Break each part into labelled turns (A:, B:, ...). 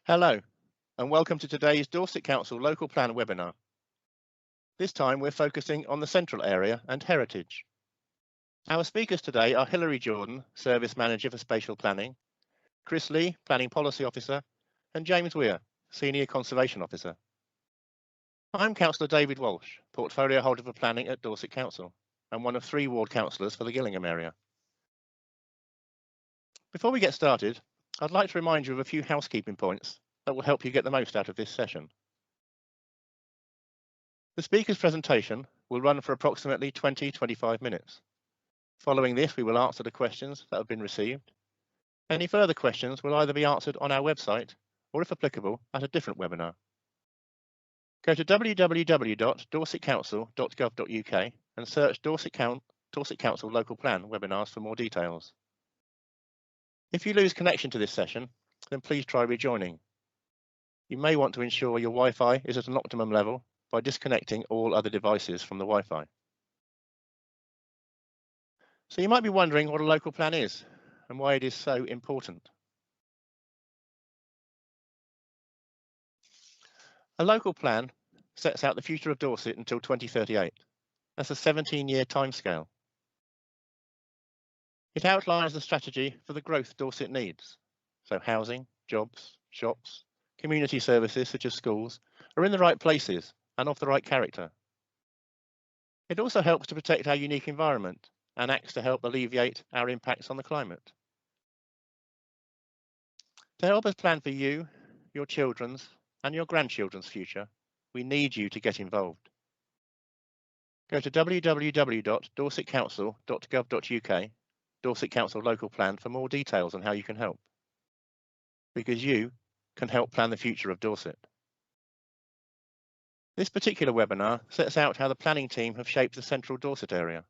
A: Hello, and welcome to today's Dorset Council Local Plan webinar. This time we're focusing on the central area and heritage. Our speakers today are Hilary Jordan, Service Manager for Spatial Planning, Chris Lee, Planning Policy Officer, and James Weir, Senior Conservation Officer. I'm Councillor David Walsh, Portfolio Holder for Planning at Dorset Council, and one of 3 ward councillors for the Gillingham area. Before we get started, I'd like to remind you of a few housekeeping points that will help you get the most out of this session. The speaker's presentation will run for approximately 20-25 minutes. Following this, we will answer the questions that have been received. Any further questions will either be answered on our website or, if applicable, at a different webinar. Go to www.dorsetcouncil.gov.uk and search Dorset Council Local Plan webinars for more details. If you lose connection to this session, then please try rejoining. You may want to ensure your Wi-Fi is at an optimum level by disconnecting all other devices from the Wi-Fi. So you might be wondering what a local plan is and why it is so important. A local plan sets out the future of Dorset until 2038. That's a 17-year timescale. It outlines the strategy for the growth Dorset needs. So housing, jobs, shops, community services such as schools are in the right places and of the right character. It also helps to protect our unique environment and acts to help alleviate our impacts on the climate. To help us plan for you, your children's and your grandchildren's future, we need you to get involved. Go to www.dorsetcouncil.gov.uk, Dorset Council Local Plan, for more details on how you can help. Because you can help plan the future of Dorset. This particular webinar sets out how the planning team have shaped the central Dorset area.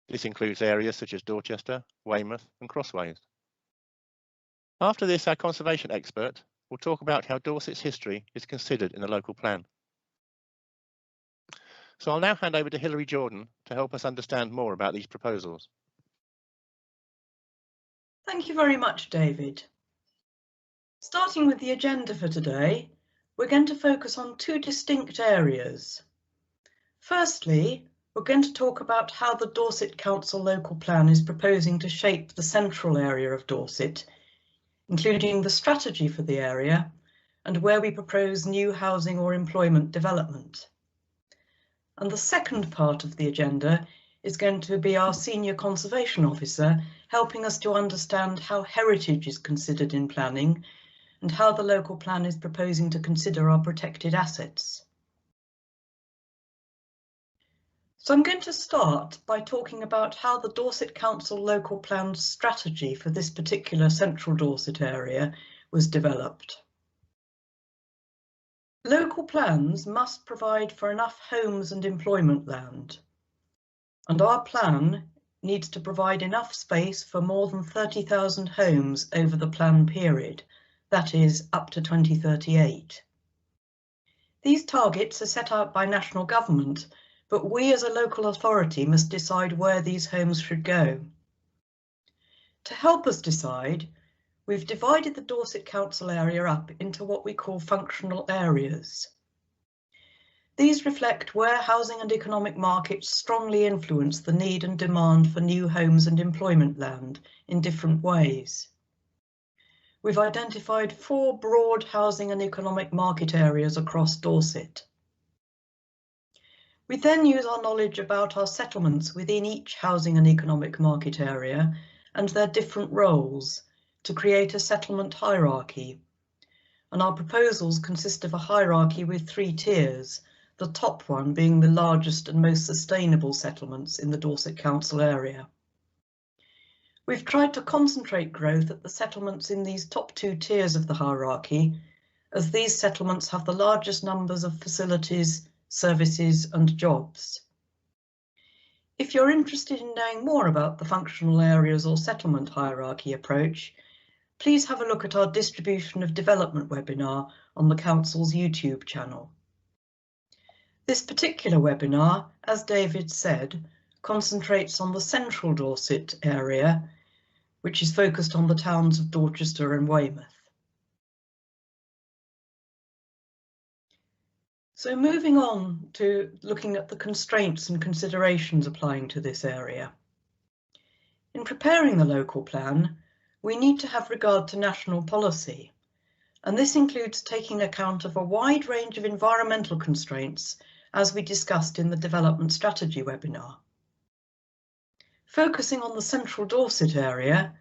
A: This includes areas such as Dorchester, Weymouth and Crossways. After this, our conservation expert will talk about how Dorset's history is considered in the local plan. So I'll now hand over to Hilary Jordan to help us understand more about these proposals.
B: Thank you very much, David. Starting with the agenda for today, we're going to focus on 2 distinct areas. Firstly, we're going to talk about how the Dorset Council Local Plan is proposing to shape the central area of Dorset, including the strategy for the area and where we propose new housing or employment development. And the second part of the agenda is going to be our Senior Conservation Officer helping us to understand how heritage is considered in planning and how the local plan is proposing to consider our protected assets. So I'm going to start by talking about how the Dorset Council Local Plan strategy for this particular central Dorset area was developed. Local plans must provide for enough homes and employment land, and our plan needs to provide enough space for more than 30,000 homes over the plan period, that is, up to 2038. These targets are set out by national government, but we as a local authority must decide where these homes should go. To help us decide, we've divided the Dorset Council area up into what we call functional areas. These reflect where housing and economic markets strongly influence the need and demand for new homes and employment land in different ways. We've identified 4 broad housing and economic market areas across Dorset. We then use our knowledge about our settlements within each housing and economic market area and their different roles to create a settlement hierarchy. And our proposals consist of a hierarchy with 3 tiers, the top one being the largest and most sustainable settlements in the Dorset Council area. We've tried to concentrate growth at the settlements in these top 2 tiers of the hierarchy, as these settlements have the largest numbers of facilities, services and jobs. If you're interested in knowing more about the functional areas or settlement hierarchy approach, please have a look at our Distribution of Development webinar on the Council's YouTube channel. This particular webinar, as David said, concentrates on the central Dorset area, which is focused on the towns of Dorchester and Weymouth. So moving on to looking at the constraints and considerations applying to this area. In preparing the local plan, we need to have regard to national policy, and this includes taking account of a wide range of environmental constraints, as we discussed in the Development Strategy webinar. Focusing on the central Dorset area,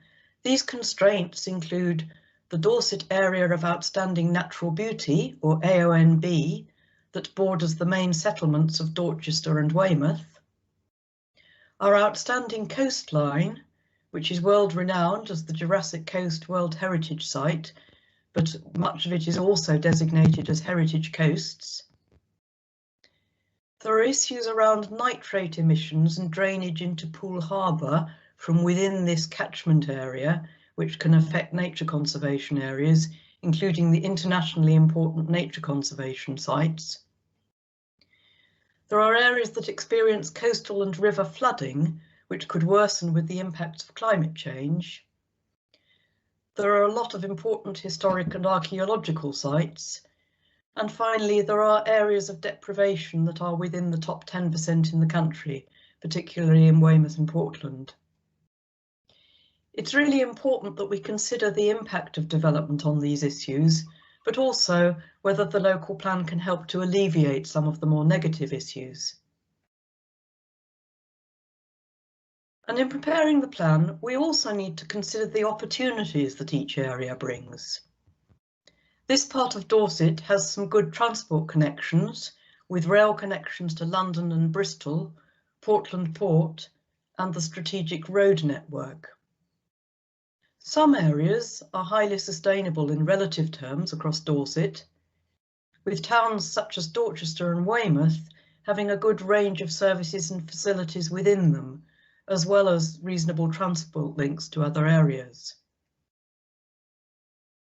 B: these constraints include the Dorset Area of Outstanding Natural Beauty, or AONB, that borders the main settlements of Dorchester and Weymouth, our outstanding coastline, which is world renowned as the Jurassic Coast World Heritage Site, but much of it is also designated as heritage coasts. There are issues around nitrate emissions and drainage into Poole Harbour from within this catchment area, which can affect nature conservation areas, including the internationally important nature conservation sites. There are areas that experience coastal and river flooding, which could worsen with the impacts of climate change. There are a lot of important historic and archaeological sites. And finally, there are areas of deprivation that are within the top 10% in the country, particularly in Weymouth and Portland. It's really important that we consider the impact of development on these issues, but also whether the local plan can help to alleviate some of the more negative issues. And in preparing the plan, we also need to consider the opportunities that each area brings. This part of Dorset has some good transport connections, with rail connections to London and Bristol, Portland Port, and the strategic road network. Some areas are highly sustainable in relative terms across Dorset, with towns such as Dorchester and Weymouth having a good range of services and facilities within them, as well as reasonable transport links to other areas.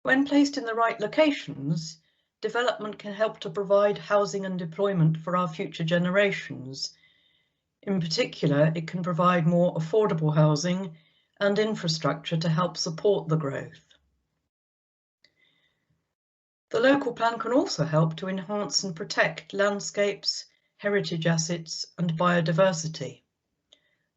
B: When placed in the right locations, development can help to provide housing and employment for our future generations. In particular, it can provide more affordable housing and infrastructure to help support the growth. The local plan can also help to enhance and protect landscapes, heritage assets, and biodiversity.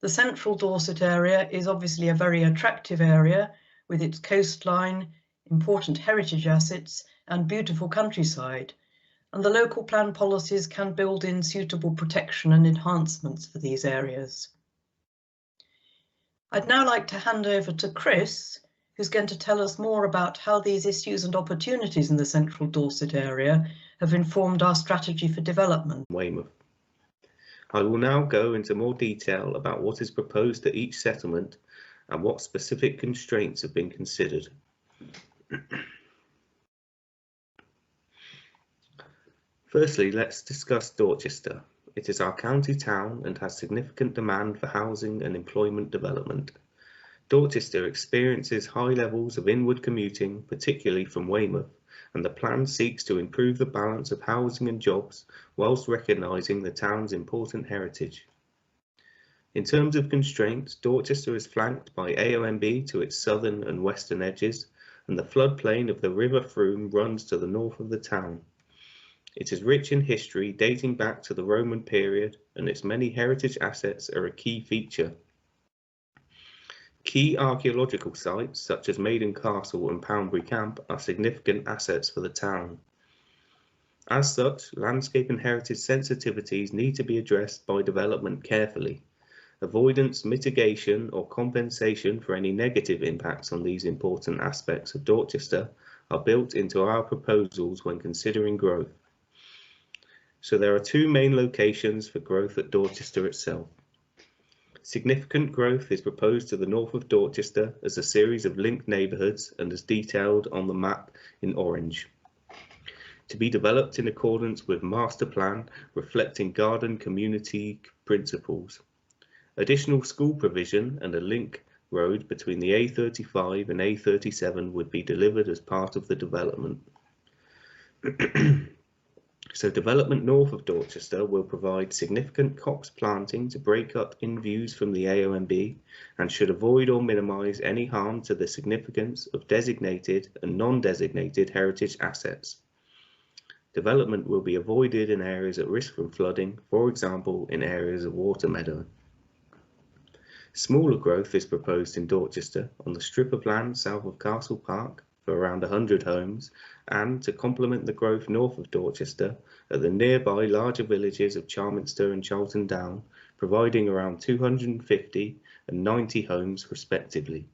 B: The central Dorset area is obviously a very attractive area with its coastline, important heritage assets, and beautiful countryside, and the local plan policies can build in suitable protection and enhancements for these areas. I'd now like to hand over to Chris, who's going to tell us more about how these issues and opportunities in the central Dorset area have informed our strategy for development.
C: Weymouth. I will now go into more detail about what is proposed at each settlement and what specific constraints have been considered. Firstly, let's discuss Dorchester. It is our county town and has significant demand for housing and employment development. Dorchester experiences high levels of inward commuting, particularly from Weymouth, and the plan seeks to improve the balance of housing and jobs whilst recognising the town's important heritage. In terms of constraints, Dorchester is flanked by AONB to its southern and western edges, and the floodplain of the River Frome runs to the north of the town. It is rich in history dating back to the Roman period, and its many heritage assets are a key feature. Key archaeological sites such as Maiden Castle and Poundbury Camp are significant assets for the town. As such, landscape and heritage sensitivities need to be addressed by development carefully. Avoidance, mitigation or compensation for any negative impacts on these important aspects of Dorchester are built into our proposals when considering growth. So there are two main locations for growth at Dorchester itself. Significant growth is proposed to the north of Dorchester as a series of linked neighbourhoods and as detailed on the map in orange, to be developed in accordance with master plan reflecting garden community principles. Additional school provision and a link road between the A35 and A37 would be delivered as part of the development. So development north of Dorchester will provide significant copse planting to break up in views from the AONB and should avoid or minimise any harm to the significance of designated and non-designated heritage assets. Development will be avoided in areas at risk from flooding, for example in areas of water meadow. Smaller growth is proposed in Dorchester on the strip of land south of Castle Park for around 100 homes, and to complement the growth north of Dorchester at the nearby larger villages of Charminster and Charlton Down, providing around 250 and 90 homes respectively.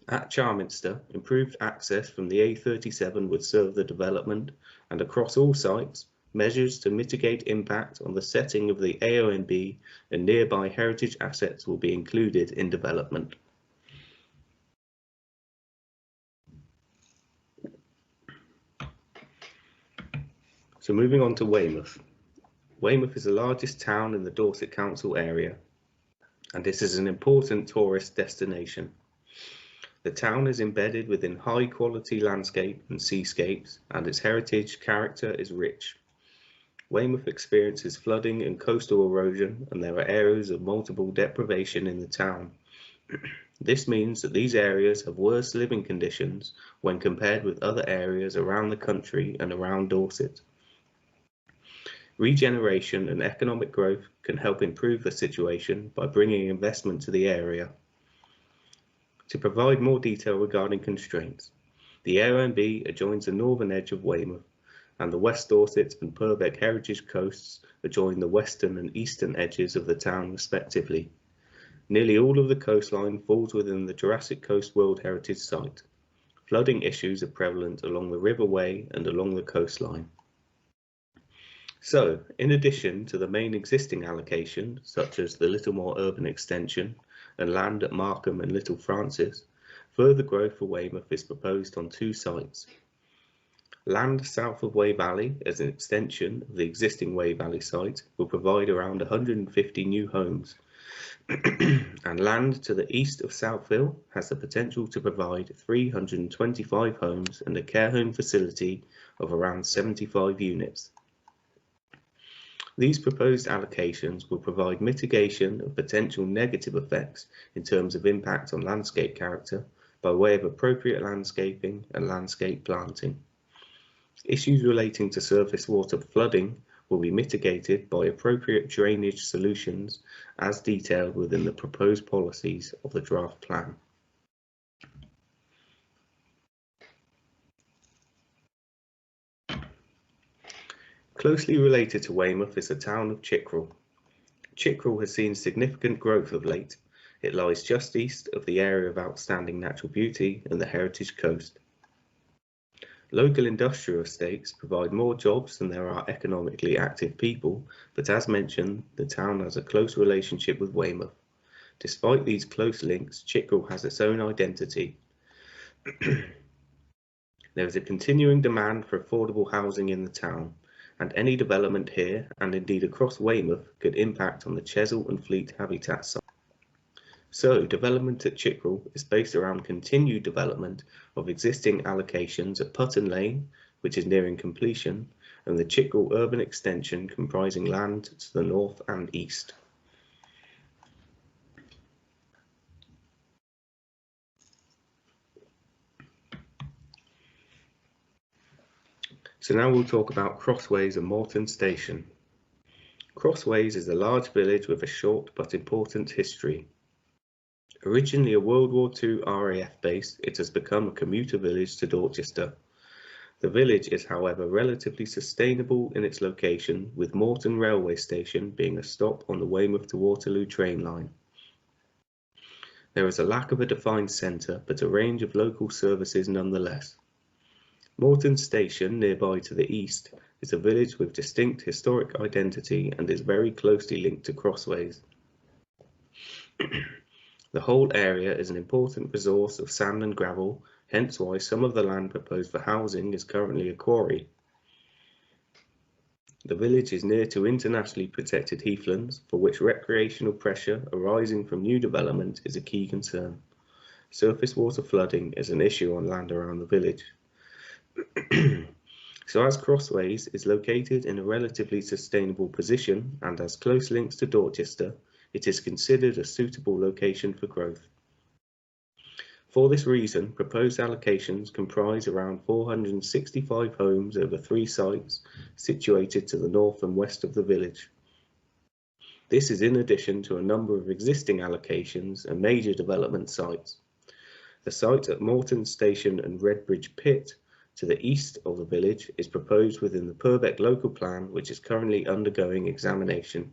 C: At Charminster, improved access from the A37 would serve the development, and across all sites, measures to mitigate impact on the setting of the AONB and nearby heritage assets will be included in development. So moving on to Weymouth. Weymouth is the largest town in the Dorset Council area, and this is an important tourist destination. The town is embedded within high quality landscape and seascapes, and its heritage character is rich. Weymouth experiences flooding and coastal erosion, and there are areas of multiple deprivation in the town. This means that these areas have worse living conditions when compared with other areas around the country and around Dorset. Regeneration and economic growth can help improve the situation by bringing investment to the area. To provide more detail regarding constraints, the AONB adjoins the northern edge of Weymouth, and the West Dorset and Purbeck heritage coasts adjoin the western and eastern edges of the town respectively. Nearly all of the coastline falls within the Jurassic Coast World Heritage Site. Flooding issues are prevalent along the riverway and along the coastline. So, in addition to the main existing allocation, such as the Littlemore Urban Extension and land at Markham and Little Francis, further growth for Weymouth is proposed on two sites. Land south of Wey Valley, as an extension of the existing Wey Valley site, will provide around 150 new homes, and land to the east of South Hill has the potential to provide 325 homes and a care home facility of around 75 units. These proposed allocations will provide mitigation of potential negative effects in terms of impact on landscape character by way of appropriate landscaping and landscape planting. Issues relating to surface water flooding will be mitigated by appropriate drainage solutions as detailed within the proposed policies of the draft plan. Closely related to Weymouth is the town of Chickerell. Chickerell has seen significant growth of late. It lies just east of the area of outstanding natural beauty and the heritage coast. Local industrial estates provide more jobs than there are economically active people, but as mentioned, the town has a close relationship with Weymouth. Despite these close links, Chickerell has its own identity. There is a continuing demand for affordable housing in the town, and any development here, and indeed across Weymouth, could impact on the Chesil and Fleet habitat site. So, development at Chickerell is based around continued development of existing allocations at Putton Lane, which is nearing completion, and the Chickerell urban extension comprising land to the north and east. So now we'll talk about Crossways and Moreton Station. Crossways is a large village with a short but important history. Originally a World War II RAF base, it has become a commuter village to Dorchester. The village is, however, relatively sustainable in its location, with Moreton railway station being a stop on the Weymouth to Waterloo train line. There is a lack of a defined centre, but a range of local services nonetheless. Moreton Station, nearby to the east, is a village with distinct historic identity and is very closely linked to Crossways. The whole area is an important resource of sand and gravel, hence why some of the land proposed for housing is currently a quarry. The village is near to internationally protected heathlands, for which recreational pressure arising from new development is a key concern. Surface water flooding is an issue on land around the village. So as Crossways is located in a relatively sustainable position and has close links to Dorchester, it is considered a suitable location for growth. For this reason, proposed allocations comprise around 465 homes over 3 sites situated to the north and west of the village. This is in addition to a number of existing allocations and major development sites. The site at Moreton Station and Redbridge Pit to the east of the village is proposed within the Purbeck Local Plan, which is currently undergoing examination.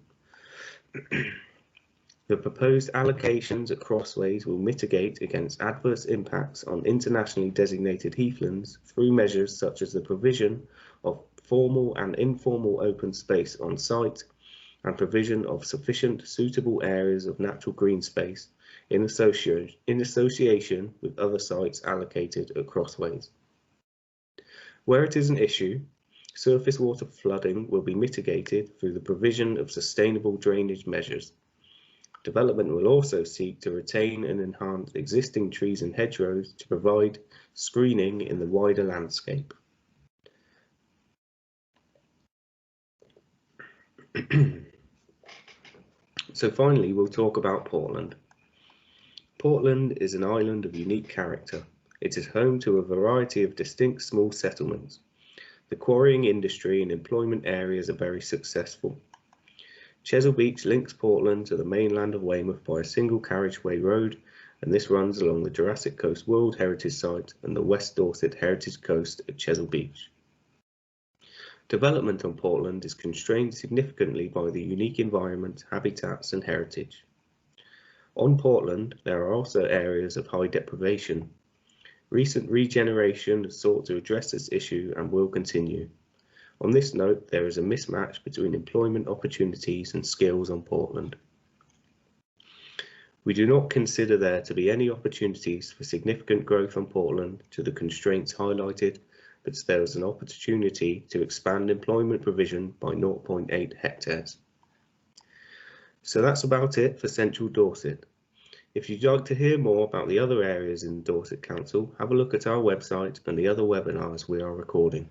C: The proposed allocations at Crossways will mitigate against adverse impacts on internationally designated heathlands through measures such as the provision of formal and informal open space on site and provision of sufficient suitable areas of natural green space in association with other sites allocated at Crossways. Where it is an issue, surface water flooding will be mitigated through the provision of sustainable drainage measures. Development will also seek to retain and enhance existing trees and hedgerows to provide screening in the wider landscape. So finally, we'll talk about Portland. Portland is an island of unique character. It is home to a variety of distinct small settlements. The quarrying industry and employment areas are very successful. Chesil Beach links Portland to the mainland of Weymouth by a single carriageway road, and this runs along the Jurassic Coast World Heritage Site and the West Dorset Heritage Coast at Chesil Beach. Development on Portland is constrained significantly by the unique environment, habitats and heritage. On Portland, there are also areas of high deprivation. Recent regeneration has sought to address this issue and will continue. On this note, there is a mismatch between employment opportunities and skills on Portland. We do not consider there to be any opportunities for significant growth on Portland to the constraints highlighted, but there is an opportunity to expand employment provision by 0.8 hectares. So that's about it for Central Dorset. If you'd like to hear more about the other areas in Dorset Council, have a look at our website and the other webinars we are recording.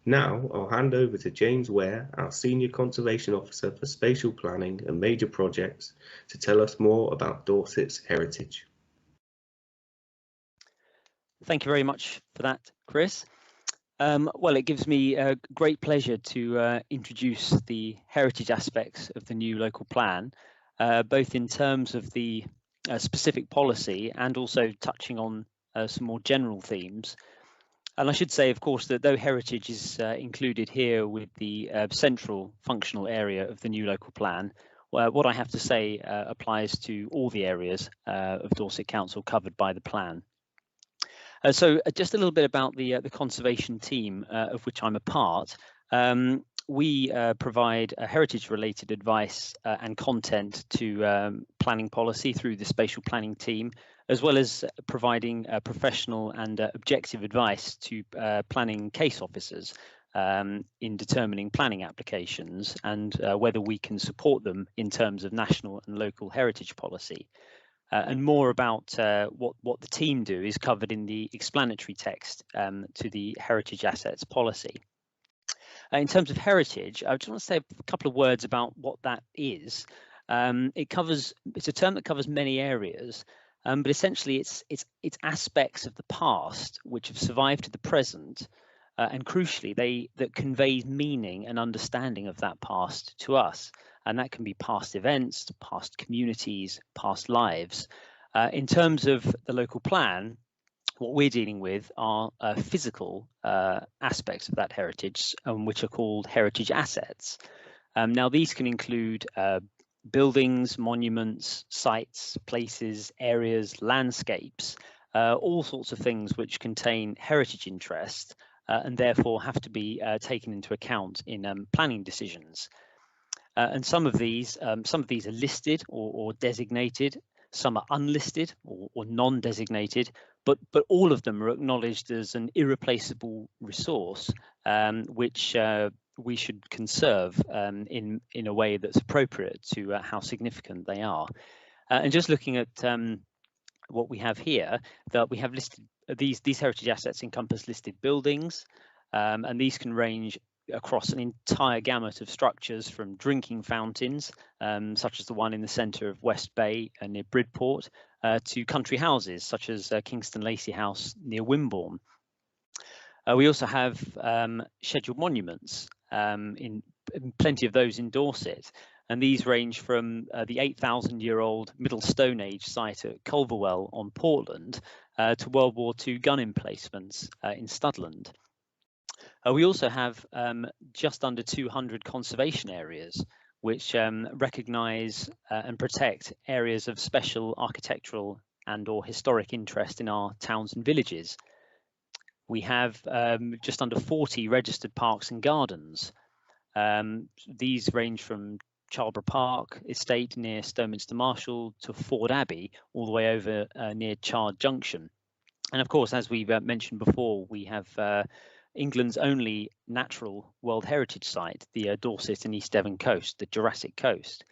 C: Now I'll hand over to James Ware, our Senior Conservation Officer for Spatial Planning and Major Projects, to tell us more about Dorset's heritage.
D: Thank you very much for that, Chris. Well, it gives me a great pleasure to introduce the heritage aspects of the new local plan, both in terms of the specific policy and also touching on some more general themes. And I should say, of course, that though heritage is included here with the central functional area of the new local plan, what I have to say applies to all the areas of Dorset Council covered by the plan. So just a little bit about the conservation team of which I'm a part. We provide heritage-related advice and content to planning policy through the spatial planning team, as well as providing professional and objective advice to planning case officers in determining planning applications and whether we can support them in terms of national and local heritage policy. And more about what the team do is covered in the explanatory text to the heritage assets policy. In terms of heritage, I just want to say a couple of words about what that is. It's a term that covers many areas, but essentially it's aspects of the past which have survived to the present, and crucially that conveys meaning and understanding of that past to us. And that can be past events, past communities, past lives. In terms of the local plan, what we're dealing with are physical aspects of that heritage, which are called heritage assets. Now, these can include buildings, monuments, sites, places, areas, landscapes, all sorts of things which contain heritage interest and therefore have to be taken into account in planning decisions. And some of these are listed or designated, some are unlisted or non-designated, but all of them are acknowledged as an irreplaceable resource, which we should conserve in a way that's appropriate to how significant they are. And just looking at what we have here, that we have listed these heritage assets encompass listed buildings, and these can range across an entire gamut of structures from drinking fountains, such as the one in the centre of West Bay near Bridport, to country houses such as Kingston Lacey House near Wimborne. We also have scheduled monuments, in plenty of those in Dorset, and these range from the 8,000-year-old Middle Stone Age site at Culverwell on Portland to World War II gun emplacements in Studland. We also have just under 200 conservation areas, which recognise and protect areas of special architectural and/or historic interest in our towns and villages. We have just under 40 registered parks and gardens. These range from Charborough Park estate near Stoneminster Marshall to Ford Abbey, all the way over near Chard Junction. And of course, as we've mentioned before, we have England's only natural World Heritage Site, the Dorset and East Devon coast, the Jurassic Coast.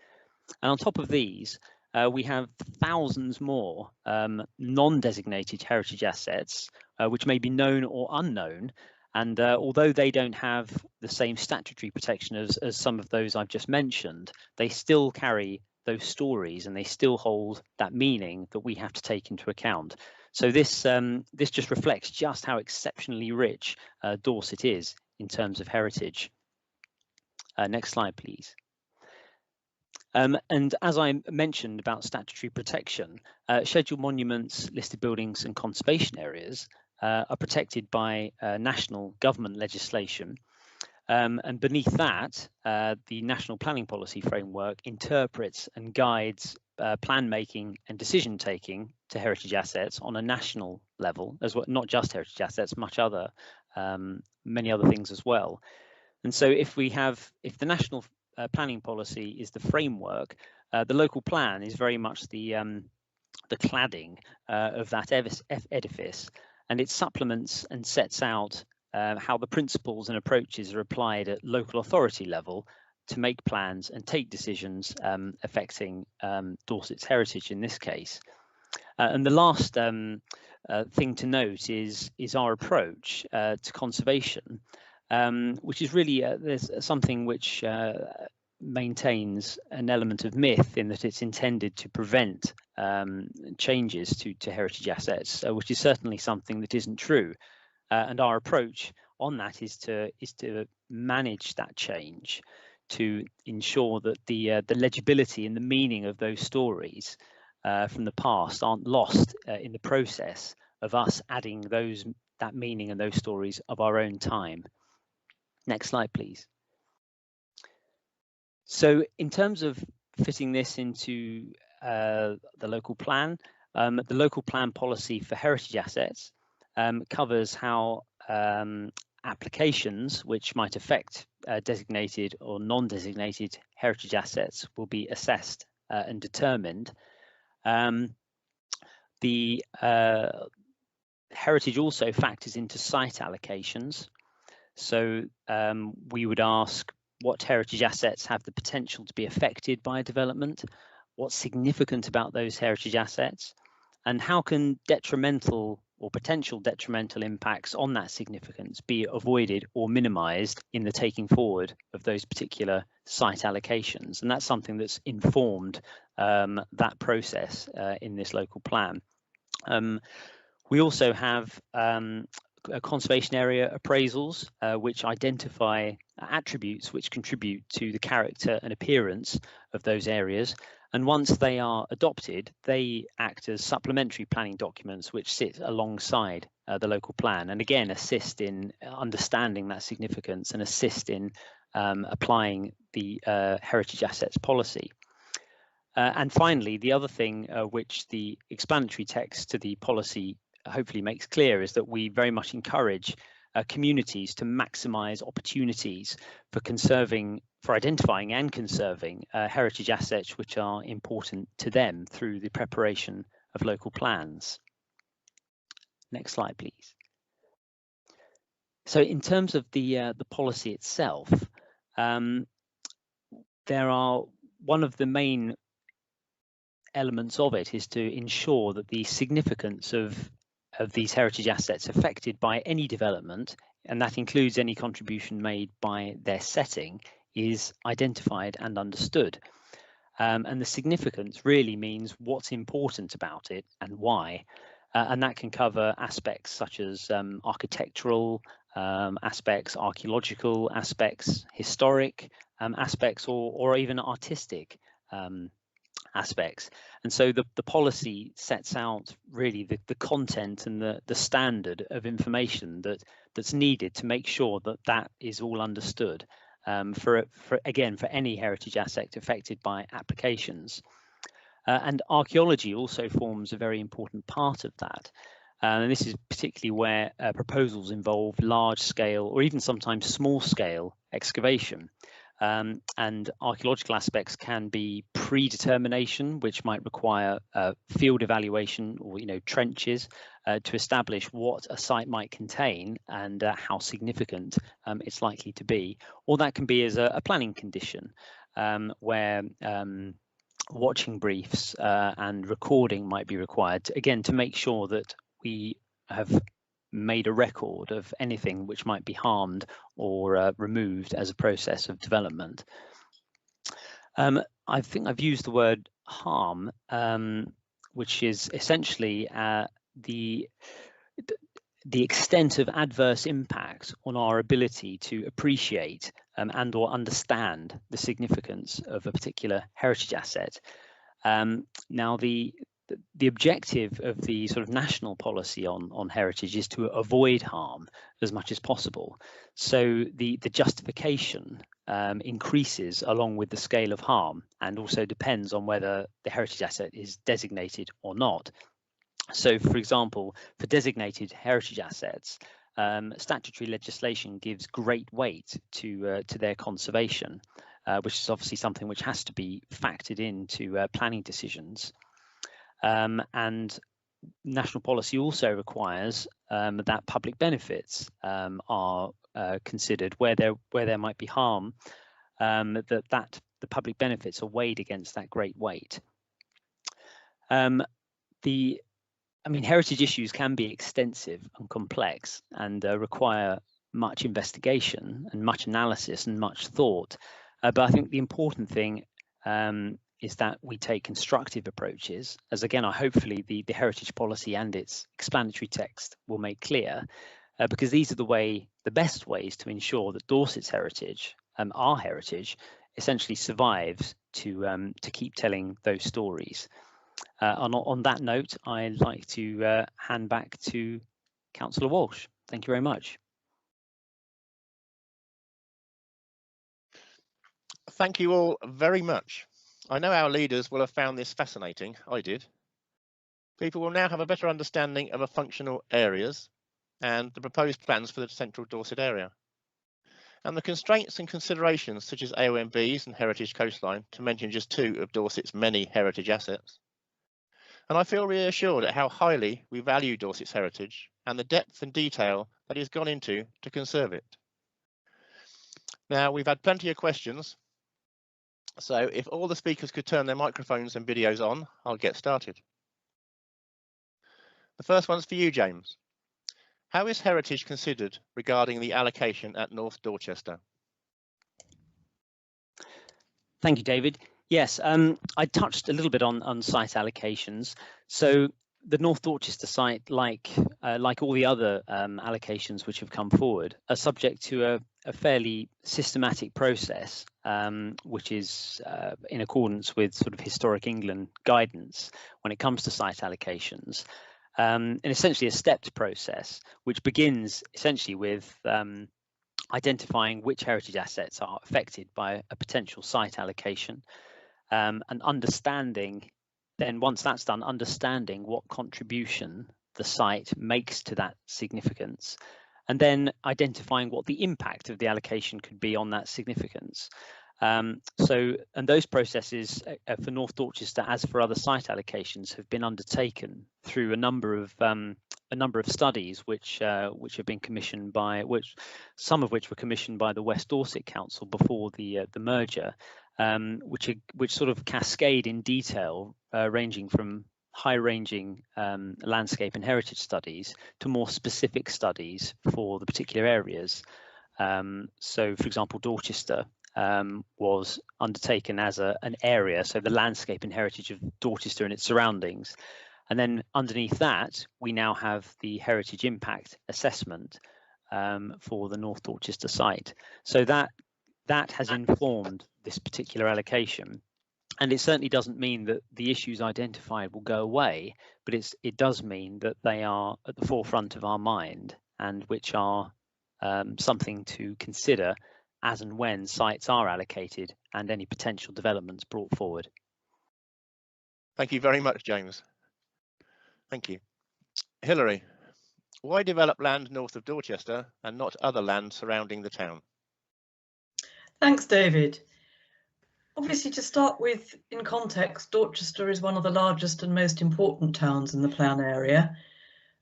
D: And on top of these, we have thousands more non-designated heritage assets, which may be known or unknown. And although they don't have the same statutory protection as some of those I've just mentioned, they still carry those stories and they still hold that meaning that we have to take into account. So this just reflects just how exceptionally rich Dorset is in terms of heritage. Next slide, please. And as I mentioned about statutory protection, scheduled monuments, listed buildings and conservation areas are protected by national government legislation. And beneath that, the National Planning Policy Framework interprets and guides plan making and decision taking to heritage assets on a national level, as well, not just heritage assets, many other things as well. And so if the national planning policy is the framework, the local plan is very much the cladding of that edifice, and it supplements and sets out how the principles and approaches are applied at local authority level to make plans and take decisions affecting Dorset's heritage in this case. And the last thing to note is our approach to conservation, which is really there's something which maintains an element of myth in that it's intended to prevent changes to heritage assets, which is certainly something that isn't true. And our approach on that is to manage that change, to ensure that the legibility and the meaning of those stories from the past aren't lost in the process of us adding that meaning and those stories of our own time. Next slide, please. So in terms of fitting this into the local plan, the local plan policy for heritage assets covers how applications which might affect designated or non-designated heritage assets will be assessed and determined. The heritage also factors into site allocations. So we would ask what heritage assets have the potential to be affected by development, what's significant about those heritage assets, and how can detrimental or potential detrimental impacts on that significance be avoided or minimised in the taking forward of those particular site allocations. And that's something that's informed that process in this local plan. We also have conservation area appraisals, which identify attributes which contribute to the character and appearance of those areas. And once they are adopted, they act as supplementary planning documents which sit alongside the local plan, and again assist in understanding that significance and assist in applying the heritage assets policy. And finally, the other thing which the explanatory text to the policy hopefully makes clear is that we very much encourage communities to maximise opportunities for identifying and conserving heritage assets which are important to them through the preparation of local plans. Next slide, please. So in terms of the policy itself, one of the main elements of it is to ensure that the significance of these heritage assets affected by any development, and that includes any contribution made by their setting, is identified and understood. And the significance really means what's important about it and why. And that can cover aspects such as architectural aspects, archaeological aspects, historic aspects, or even artistic aspects. And so the policy sets out really the content and the standard of information that's needed to make sure that that is all understood for any heritage asset affected by applications. And archaeology also forms a very important part of that. And this is particularly where proposals involve large scale or even sometimes small scale excavation. And archaeological aspects can be predetermination, which might require field evaluation or trenches to establish what a site might contain and how significant it's likely to be. Or that can be as a planning condition where watching briefs and recording might be required, again, to make sure that we have made a record of anything which might be harmed or removed as a process of development. I think I've used the word harm, which is essentially the extent of adverse impact on our ability to appreciate and or understand the significance of a particular heritage asset. Now, the objective of the sort of national policy on heritage is to avoid harm as much as possible. So the justification increases along with the scale of harm, and also depends on whether the heritage asset is designated or not. So, for example, for designated heritage assets, statutory legislation gives great weight to their conservation, which is obviously something which has to be factored into planning decisions. And national policy also requires that public benefits are considered where there might be harm, that the public benefits are weighed against that great weight. Heritage issues can be extensive and complex and require much investigation and much analysis and much thought. But I think the important thing is that we take constructive approaches, as again, hopefully the heritage policy and its explanatory text will make clear, because these are the best ways to ensure that Dorset's heritage, our heritage, essentially survives to keep telling those stories. On that note, I'd like to hand back to Councillor Walsh. Thank you very much.
A: Thank you all very much. I know our leaders will have found this fascinating. I did. People will now have a better understanding of the functional areas and the proposed plans for the central Dorset area, and the constraints and considerations such as AONBs and heritage coastline, to mention just two of Dorset's many heritage assets. And I feel reassured at how highly we value Dorset's heritage and the depth and detail that has gone into to conserve it. Now, we've had plenty of questions, so if all the speakers could turn their microphones and videos on, I'll get started. The first one's for you, James. How is heritage considered regarding the allocation at North Dorchester?
D: Thank you, David. Yes, I touched a little bit on site allocations. So the North Dorchester site, like all the other allocations which have come forward, are subject to a fairly systematic process, which is in accordance with sort of historic England guidance when it comes to site allocations, and essentially a stepped process, which begins essentially with identifying which heritage assets are affected by a potential site allocation, and understanding, then once that's done, understanding what contribution the site makes to that significance, and then identifying what the impact of the allocation could be on that significance. And those processes for North Dorchester, as for other site allocations, have been undertaken through a number of studies which have been commissioned by some of which were commissioned by the West Dorset Council before the merger, which sort of cascade in detail, ranging from high-ranging landscape and heritage studies to more specific studies for the particular areas. So, for example, Dorchester was undertaken as an area, so the landscape and heritage of Dorchester and its surroundings. And then underneath that, we now have the heritage impact assessment for the North Dorchester site. So that has informed this particular allocation. And it certainly doesn't mean that the issues identified will go away, but it does mean that they are at the forefront of our mind, and which are something to consider as and when sites are allocated and any potential developments brought forward.
A: Thank you very much, James. Thank you. Hilary, why develop land north of Dorchester and not other land surrounding the town?
B: Thanks, David. Obviously, to start with, in context, Dorchester is one of the largest and most important towns in the plan area.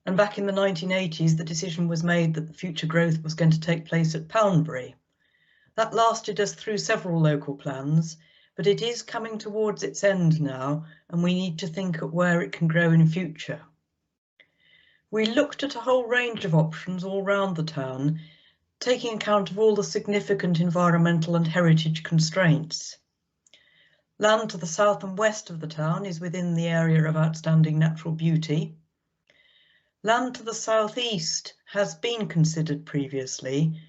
B: And back in the 1980s, the decision was made that the future growth was going to take place at Poundbury. That lasted us through several local plans, but it is coming towards its end now, and we need to think at where it can grow in future. We looked at a whole range of options all round the town, taking account of all the significant environmental and heritage constraints. Land to the south and west of the town is within the area of outstanding natural beauty. Land to the southeast has been considered previously,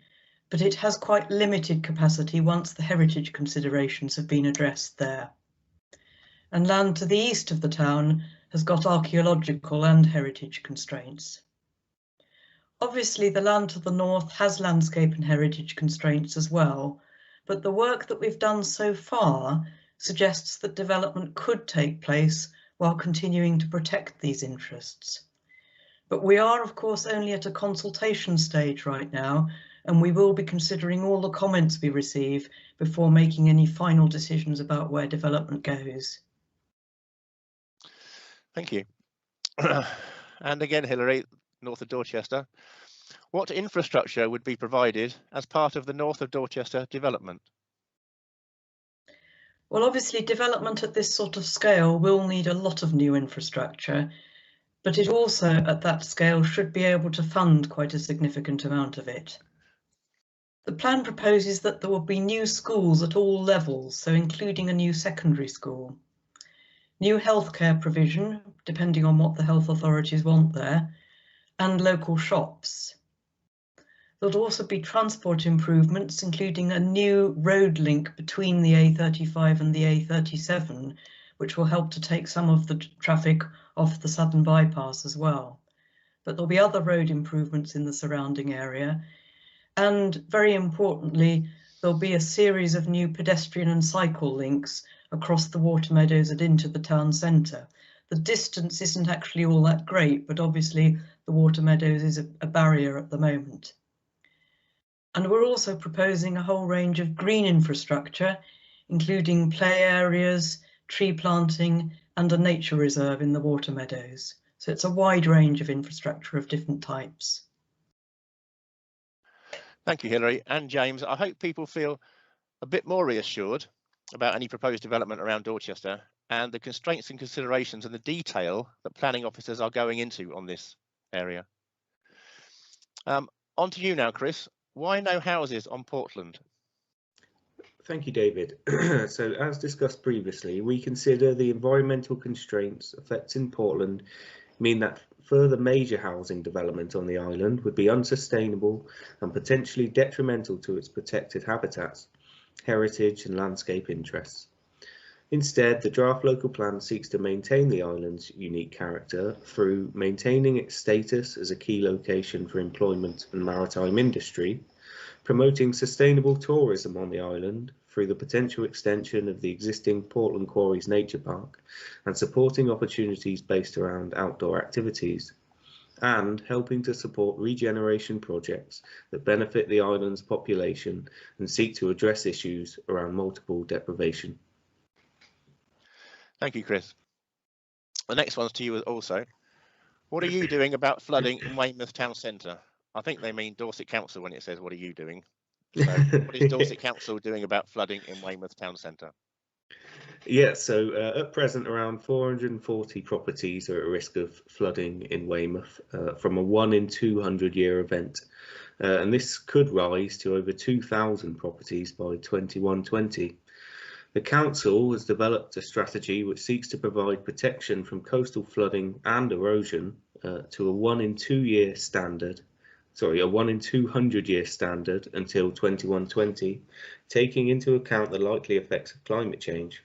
B: but it has quite limited capacity once the heritage considerations have been addressed there. And land to the east of the town has got archaeological and heritage constraints. Obviously, the land to the north has landscape and heritage constraints as well, but the work that we've done so far suggests that development could take place while continuing to protect these interests. But we are, of course, only at a consultation stage right now, and we will be considering all the comments we receive before making any final decisions about where development goes.
A: Thank you. And again, Hilary, north of Dorchester, what infrastructure would be provided as part of the north of Dorchester development?
B: Well, obviously, development at this sort of scale will need a lot of new infrastructure, but it also, at that scale, should be able to fund quite a significant amount of it. The plan proposes that there will be new schools at all levels, so including a new secondary school. New healthcare provision, depending on what the health authorities want there, and local shops. There'll also be transport improvements, including a new road link between the A35 and the A37, which will help to take some of the traffic off the southern bypass as well. But there'll be other road improvements in the surrounding area. And very importantly, there'll be a series of new pedestrian and cycle links across the water meadows and into the town centre. The distance isn't actually all that great, but obviously the water meadows is a barrier at the moment. And we're also proposing a whole range of green infrastructure, including play areas, tree planting, and a nature reserve in the water meadows. So it's a wide range of infrastructure of different types.
A: Thank you, Hilary and James. I hope people feel a bit more reassured about any proposed development around Dorchester and the constraints and considerations and the detail that planning officers are going into on this area. On to you now, Chris. Why no houses on Portland?
C: Thank you, David. So as discussed previously, we consider the environmental constraints affecting Portland mean that further major housing development on the island would be unsustainable and potentially detrimental to its protected habitats, heritage and landscape interests. Instead, the draft local plan seeks to maintain the island's unique character through maintaining its status as a key location for employment and maritime industry, promoting sustainable tourism on the island through the potential extension of the existing Portland Quarries Nature Park and supporting opportunities based around outdoor activities, and helping to support regeneration projects that benefit the island's population and seek to address issues around multiple deprivation.
A: Thank you, Chris. The next one's to you also. What are you doing about flooding in Weymouth Town Centre? I think they mean Dorset Council when it says, what are you doing? So what is Dorset Council doing about flooding in Weymouth Town Centre?
C: Yeah, so at present around 440 properties are at risk of flooding in Weymouth from a 1 in 200 year event. and this could rise to over 2,000 properties by 2120. The council has developed a strategy which seeks to provide protection from coastal flooding and erosion to a 1 in 200 year standard until 2120, taking into account the likely effects of climate change.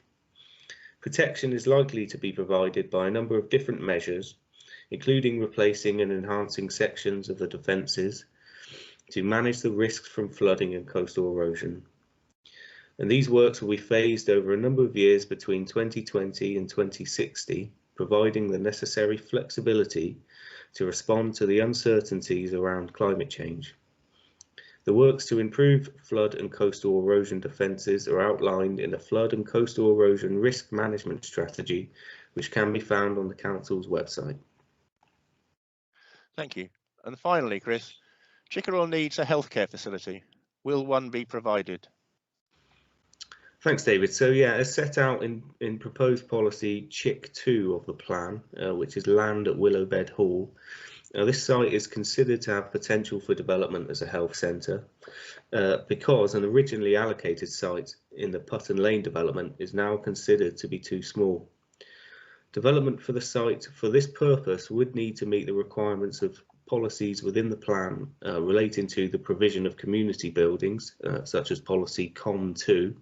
C: Protection is likely to be provided by a number of different measures, including replacing and enhancing sections of the defences to manage the risks from flooding and coastal erosion. And these works will be phased over a number of years between 2020 and 2060, providing the necessary flexibility to respond to the uncertainties around climate change. The works to improve flood and coastal erosion defences are outlined in the Flood and Coastal Erosion Risk Management Strategy, which can be found on the Council's website.
A: Thank you. And finally, Chris, Chickerell needs a healthcare facility. Will one be provided?
C: Thanks, David. So yeah, as set out in proposed policy Chick 2 of the plan, which is land at Willowbed Hall, this site is considered to have potential for development as a health centre because an originally allocated site in the Putton Lane development is now considered to be too small. Development for the site for this purpose would need to meet the requirements of policies within the plan relating to the provision of community buildings, such as policy COM 2,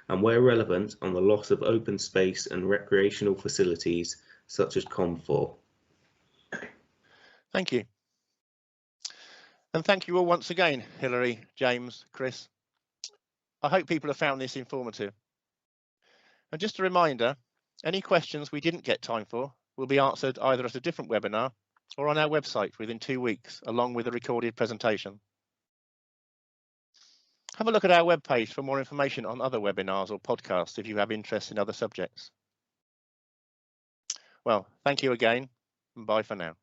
C: and where relevant on the loss of open space and recreational facilities, such as COM 4.
A: Thank you. And thank you all once again, Hilary, James, Chris. I hope people have found this informative. And just a reminder, any questions we didn't get time for will be answered either at a different webinar or on our website within 2 weeks, along with a recorded presentation. Have a look at our webpage for more information on other webinars or podcasts if you have interest in other subjects. Well, thank you again, and bye for now.